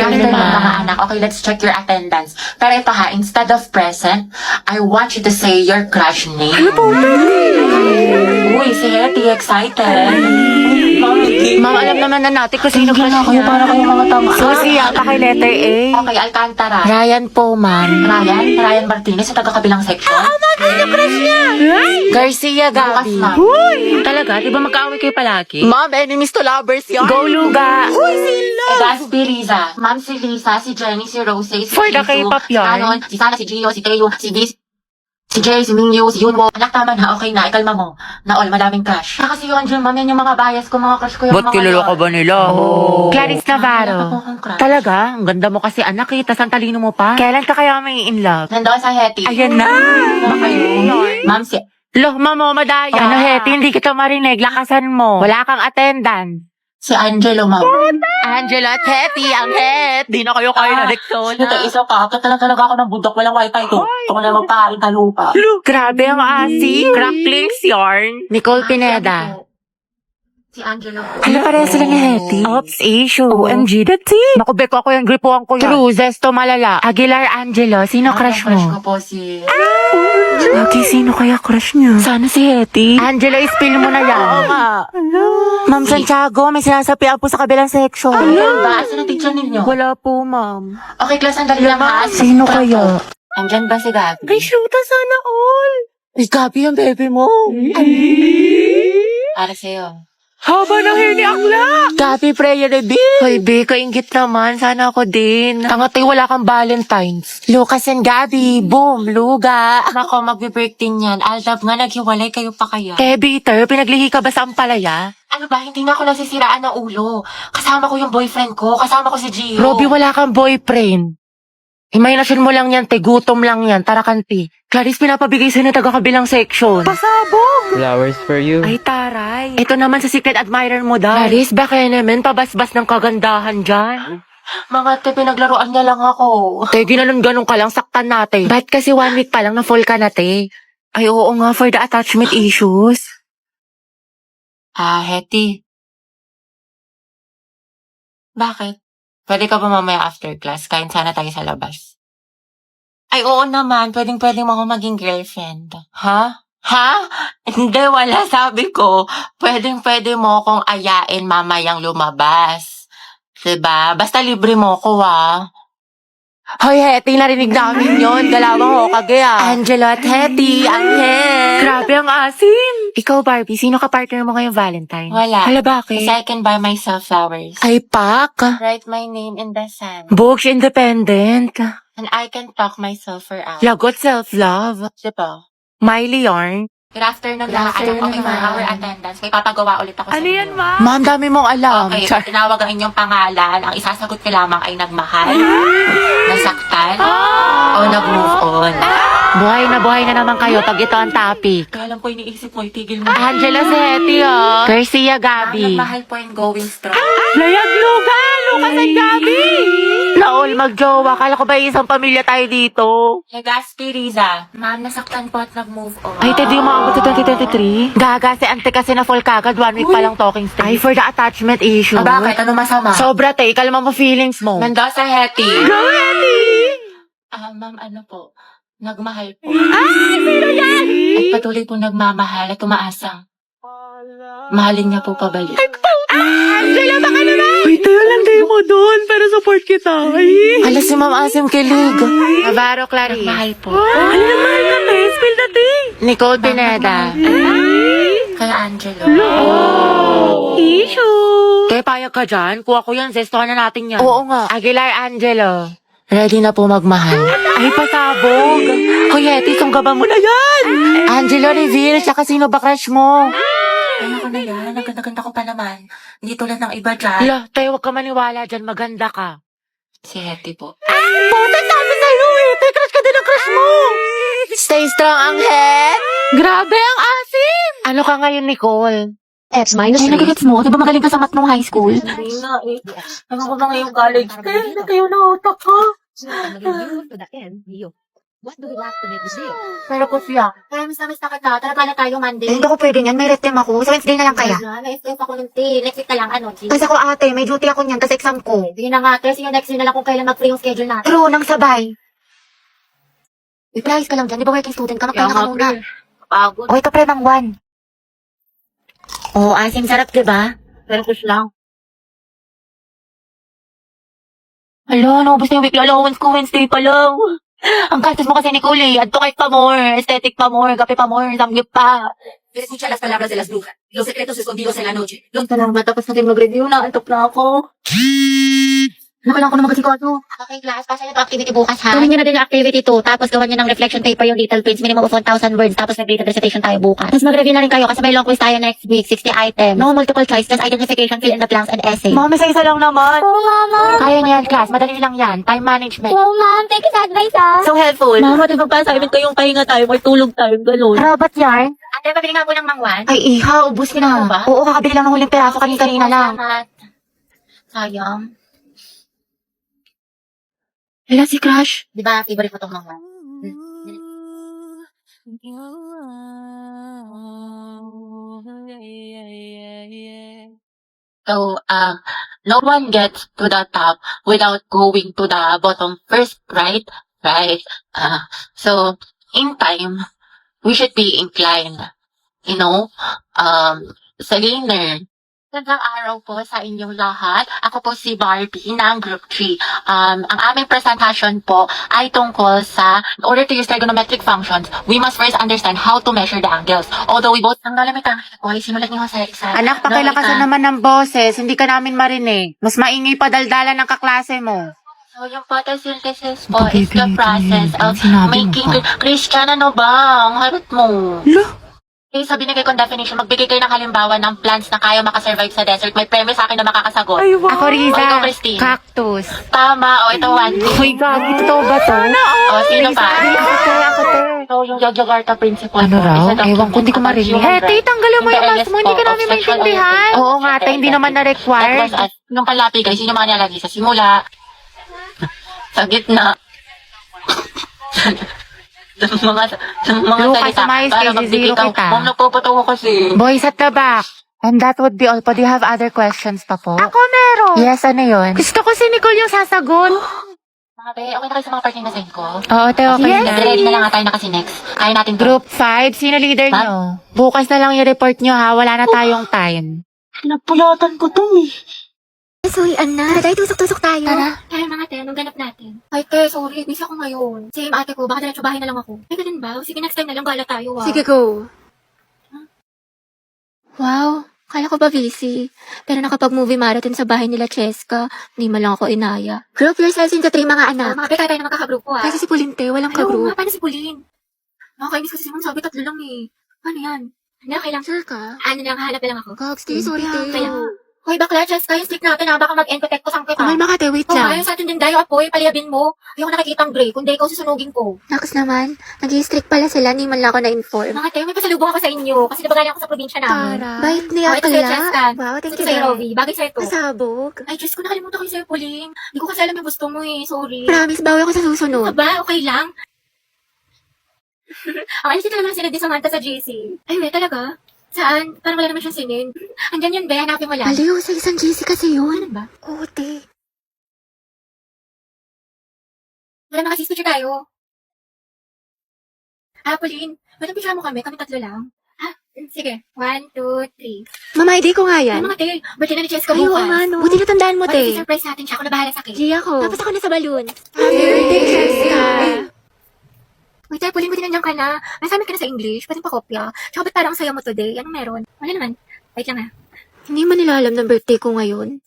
afternoon, ma'am. mga anak. Okay, let's check your attendance. Pero ito ha, instead of present, I want you to say your crush name. Uy, si Hetty, excited. Ma'am, alam naman na natin kung sino crush Kayo, niya. para kayong mga tanga. Susi yata kay letter A. Okay, Alcantara. Ryan po, ma'am. Ryan Martinez sa taga-kabilang section. Garcia Lucas, Gabi. ma'am. Talaga? Di ba magkaaway kayo palagi? Ma'am, enemies to lovers yan. Go, Luga. Gaspi Riza. Ma'am, si Lisa, si Jenny, si Rose, si For the Jisoo, K-pop yarn. Canon, si Sana, si Gio, si Teo, si Viz, si Jay, si Mingyu, si Yunwo. Anak, tama na, okay na, ikalma mo. Na all, madaming crush. Kasi yun, Jun, ma'am, yan yung mga bias ko, mga crush ko yung Ba't mga kilala ka ba nila? Oh. Clarice Navarro. Wala pa po akong crush. Talaga? Ang ganda mo kasi anak eh. Tas ang talino mo pa. Kailan ka kaya may in love? Nandoon sa Hetty. Ayan na. Ba kayo? Ma'am, si... Loh, mamo, madaya. Ano, Hetty, hindi kita marinig. Lakasan mo. Wala kang attendance. Si Angelo, ma'am. Angela at Hetty, ang het. Di na kayo Ah, na Rexona. Ito, isa pa. Talaga ako ng bundok. Walang wifi to. Ito ko na magpaharin ka lupa. Grabe ang asi. Cracklinks yarn. Nicole Pineda. Si Angelo. Ano pareha sila ni Hetty? Ops, issue. OMG, that's it. Naku, Beko, ako yung gripuan ko yan. Cruzes to malala. Aguilar Angelo, sino crush Crush ko mo? po si... Okay, sino kaya crush niya? Sana si Hetty. Angelo, spill mo na yan. Oo nga. Ma'am Santiago, may sinasapian po sa kabilang section. Ano ba? Asan ang teacher ninyo? Wala po, ma'am. Okay, class, sandali lang ha. Sino kaya? Andyan ba si Gabi? Ay, shoota sana all. Ay, Gabi ang baby mo. Para sa'yo. Haba ng hair ni Akla. Gabi, prayer reveal. Hoy, Be, kaingit naman. Sana ako din. Tangatay, wala kang Valentine's. Lucas and Gabi, boom, luga. Nako, magbe-birthday niyan. Aldab nga, naghiwalay kayo pa kaya? Eh, Peter, pinaglihi ka ba sa ampalaya? Ano ba, hindi nga ako nasisiraan ng ulo. Kasama ko yung boyfriend ko. Kasama ko si Gio. Robby, wala kang boyfriend. Imahinasyon mo lang yan, te. Gutom lang yan. Tara, kanti. Clarice, pinapabigay sa'yo ng taga-kabilang section. Pasabog! Flowers for you. Ay, taray. Ito naman sa secret admirer mo daw. Clarice, baka naman pabasbas ng kagandahan dyan. Mga te, pinaglaruan niya lang ako. Te, ginanon-ganon ka lang, saktan natin. Ba't kasi 1 week pa lang na full ka na, te? Ay, oo nga, for the attachment issues. Hetty. Bakit? Pwede ka ba mamaya after class? Kain sana tayo sa labas. Ay, oo naman. Pwedeng-pwede mo ako maging girlfriend. Ha? Ha? Hindi, wala. Sabi ko, pwedeng-pwede mo akong ayain mamayang lumabas. Diba? Basta libre mo ko, Hoy, Hetty, narinig namin yon. Galawang ho kagaya. Angelo at Hetty, ang het. Grabe ang asin. Ikaw, Barbie, sino ka partner mo ngayong Valentine? Wala. Hala, bakit? Kasi I can buy myself flowers. Ay, pak. Write my name in the sand. Books independent. And I can talk myself for out. Lagot self-love. Diba? Miley yarn. Good afternoon, lahat. Okay, for our attendance. May papagawa ulit ako sa inyo. ma? Ma'am, dami mong alam. Okay, Char- pag tinawag ang inyong pangalan, ang isasagot ko lamang ay nagmahal, nasaktan, o nag-move on. buhay na naman kayo pag ito ang topic. Kaya lang po iniisip mo, itigil mo. Angela si Hetty, oh. Garcia Gabi. Nagmahal po and going strong. Layag luga! Lucas at Gabi! Naol, magjowa. Kala ko ba isang pamilya tayo dito? Legaspi Riza, ma'am, nasaktan po at nag-move on. Ay, Teddy, umabot sa 2023. Gaga, si ante kasi na full kagad. 1 week pa lang talking stage. Ay, for the attachment issue. Bakit? Ano masama? Sobra, te. Kalma mo feelings mo. Nando sa Hetty. Go, Hetty! Ma'am, ano po? Nagmahal po. Sino yan? At patuloy po nagmamahal at umaasa. Mahalin niya po pabalik. Angela, baka naman! Uy, tayo lang tayo mo doon para support kita. Ay! Hala, si Ma'am Asim kilig. Navarro Clarice. Nagmahal po. Ano na mahal ka, te? Spill the tea. Nicole Pineda. Kaya Angelo. Issue! Te, payag ka dyan? Kuha ko yan. Zestohan na natin yan. Oo nga. Aguilar Angelo. Ready na po magmahal. Ay, pasabog. Hoy, Hetty, sunggaban mo na yan. Angelo, reveal. Siya sino ba crush mo? Ayoko na yan. Ang ganda-ganda ko pa naman. Hindi tulad ng iba dyan. Hala, tayo huwag ka maniwala dyan. Maganda ka. Si Hetty po. Puta, sabi sa'yo eh. Tay, crush ka din ang crush mo. Stay strong ang head. Grabe ang asim. Ano ka ngayon, Nicole? Ay, nagagets mo. Di ba magaling ka sa math nung high school? Hindi na eh. Ano ko ba ngayong college? Kaya na kayo na utak ko. What do we like to make today? Pero po siya. Kaya miss na kita. Talaga na tayo Monday. Hindi ko pwede yan. May red team ako. Sa Wednesday na lang kaya. May stress ako ng tea. Next week na lang, ano, G? Kasi ako ate, may duty ako niyan. Tapos exam ko. Hindi na nga, kasi yung next week na lang kung kailan mag-free yung schedule natin. True, nang sabay. Reply ka lang dyan. Di ba working student ka? Magpahinga ka muna. Pagod. Okay ka pre ng 1. Oo, asim sarap, di ba? Pero push lang. Hala, naubos na yung weekly allowance ko Wednesday pa lang. Ang gastos mo kasi, Nicole, eh. Adto kahit pa more, aesthetic pa more, kape pa more, samgyup pa. Pero escucha las palabras de las brujas. Los secretos escondidos en la noche. Yung tanong, matapos natin mag-review na, antok na ako. Nakailangan ko na mag-asikaso. Okay, class. Pasa niyo ito activity bukas, ha? Gawin niyo na din yung activity 2. Tapos gawan niyo ng reflection paper yung little prints. Minimum of 1,000 words. Tapos nag-graded recitation tayo bukas. Tapos mag-review na rin kayo kasi may long quiz tayo next week. 60 items. No multiple choice. Just identification, fill in the blanks, and essay. Mami, sa isa lang naman. Oh, mama. Kaya niyo yan, class. Madali lang yan. Time management. Oh, ma'am. Thank you sa advice, ha? So helpful. Mama, di ba pa assignment ko yung pahinga tayo, may tulog tayo, gano'n. Rabat yan? Ate, pabili nga po ng mangwan. Ay, iha. Ubus ka na. Ano ba? Oo, kakabili lang ng huling peraso kanina lang. Salamat. Sayang. Hala si Crush. Di ba, favorite ko itong mangwan? So, no one gets to the top without going to the bottom first, right? Right. So, in time, we should be inclined, sa learner. Magandang araw po sa inyong lahat. Ako po si Barbie ng Group 3. Ang aming presentation po ay tungkol sa, in order to use trigonometric functions, we must first understand how to measure the angles. Although we both, ang lalamig ang ko, sinulat niyo sa isa. Anak, pakilakasan naman ng boses. Hindi ka namin marinig. Mas maingay pa daldalan ng kaklase mo. So, yung photosynthesis po is the process of making... Christian, ano ba? Ang harot mo. Okay, sa binigay kong definition, magbigay kayo ng halimbawa ng plants na kaya makasurvive sa desert. May premyo sa akin na makakasagot. Ako, O, ikaw, Riza. Christine. Cactus. Tama. O, ito, one. Uy, gagi. Totoo ba to? O, sino pa? Ako, te. So, yung Jakarta principle Ano po raw? is a document Ewan ko, hindi ko about marinig. human rights. tanggalin mo yung The mask mo. Hindi ka LS namin po of sexual maintindihan. orientation. Oo nga, te. Hindi naman na-required. That was us. Yung kalapi, guys, yun yung mga nilalagay sa simula. Sa gitna. ng mga Lucas, salita. umayos Para kayo, magbigay zero ka. kita. Ma'am, nagpapatawa kasi. Boys at the back. And that would be all po. Do you have other questions pa po? Ako meron. Yes, ano yun? Gusto ko si Nicole yung sasagot. Mga be, okay na kayo sa mga part na send ko? Oo, te, okay na. Ready na lang nga tayo na kasi next. Kaya natin to. Group 5, sino leader Ma'am? nyo? Bukas na lang i-report nyo ha, wala na tayong time. Napulatan ko to eh. Sorry, Anna. Tara, tusok-tusok tayo. Tara. Tara, mga te, anong ganap natin? Ay, te, sorry. Busy ako ngayon. Same ate ko, baka diretso bahay na lang ako. Ay, ganun ba? Sige, next time na lang gala tayo, ah. go. Wow, kala ko ba busy? Pero nakapag-movie marathon sa bahay nila Cheska, hindi man lang ako inaya. Group yourselves into 3 mga anak. mga pe, tayo na magkakagrupo, ah. Kasi si Pulinte, walang Ayaw ka-group. nga, paano si Pauline? Nakakainis kasi si Mom, sabi 3 lang eh. Ano yan? Ano, okay lang. Sure ka? Ano lang, hanap na lang ako. Gogs, sorry, te. Kaya, hoy, bakla, Cheska, yung stick natin, ha? Baka mag-end-protect ko sang kita. Kumalma ka, te, wait Oh, lang. ayun sa atin din tayo, apoy, paliyabin mo. Ayoko nakikita ang gray, kundi ikaw susunugin ko. Nakas naman, nag-i-strict pala sila, ni man lang ako na-inform. Mga tayo, may pasalubong ako sa inyo, kasi diba galing ako sa probinsya namin. Bait Oh, niya ito sa'yo, kala. Cheska. Wow, thank Ito you, sa'yo, Dad. Rovi. Bagay sa'yo to. Pasabog. Ay, Diyos ko, nakalimutan ko yung sa'yo, Pauline. Hindi ko kasi alam yung gusto mo eh, sorry. Promise, bawi ako sa susunod. Aba, okay lang. Ang alis talaga sila di Samantha sa JC. Ay, we, talaga? Saan? Parang wala naman siyang sinin. Andyan yun, be, hanapin mo lang. Aliw, sa isang GC kasi yun. Ano ba? Oo, te. Wala mga sis, picture tayo. Pauline, walang picture mo kami 3 lang. Sige, 1, 2, 3. Mama, ID ko nga yan. Ano mga te, birthday na ni Cheska Ay, oo bukas. nga, no. Buti natandaan mo, Wala, te. surprise natin siya. Ako na bahala sa cake. G ako. Tapos ako na sa balloon. Happy birthday, Cheska. Wait, tayo, Pauline, buti nandiyan ka na. Nasamit ka na sa English, pwedeng pakopya. Tsaka ba't parang ang saya mo today? Anong meron? Wala naman. Wait lang ah. Hindi man nila alam ng birthday ko ngayon.